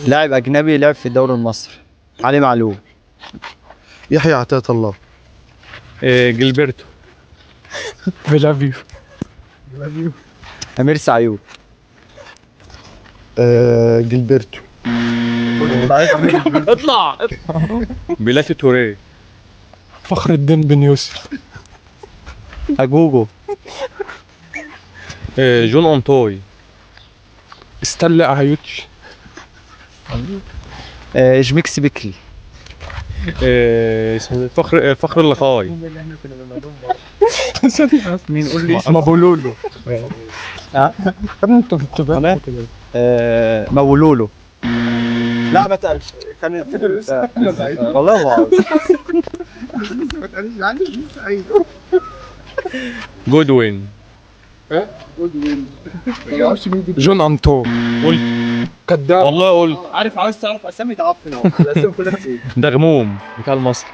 لاعب اجنبي لعب في الدوري المصري. علي معلول. يحيى عطية الله. جilberto. فيلافيو. امير سعيود. جilberto. اطلع. بيلاتي توريه. فخر الدين بن يوسف. اجوجو. جون أونتوي. ستانلي اهايوتش. جميكس بيكلي. اسمه فخر اللقاي. مين قول لي مابولولو. انت مولولو. لا ما تقلش كان والله ما عارف. جودوين. جون انطو. قلت كذاب. والله قلت. عارف عاوز تعرف اسامي تعرف الاسامي كلها. دغموم بتاع المصري.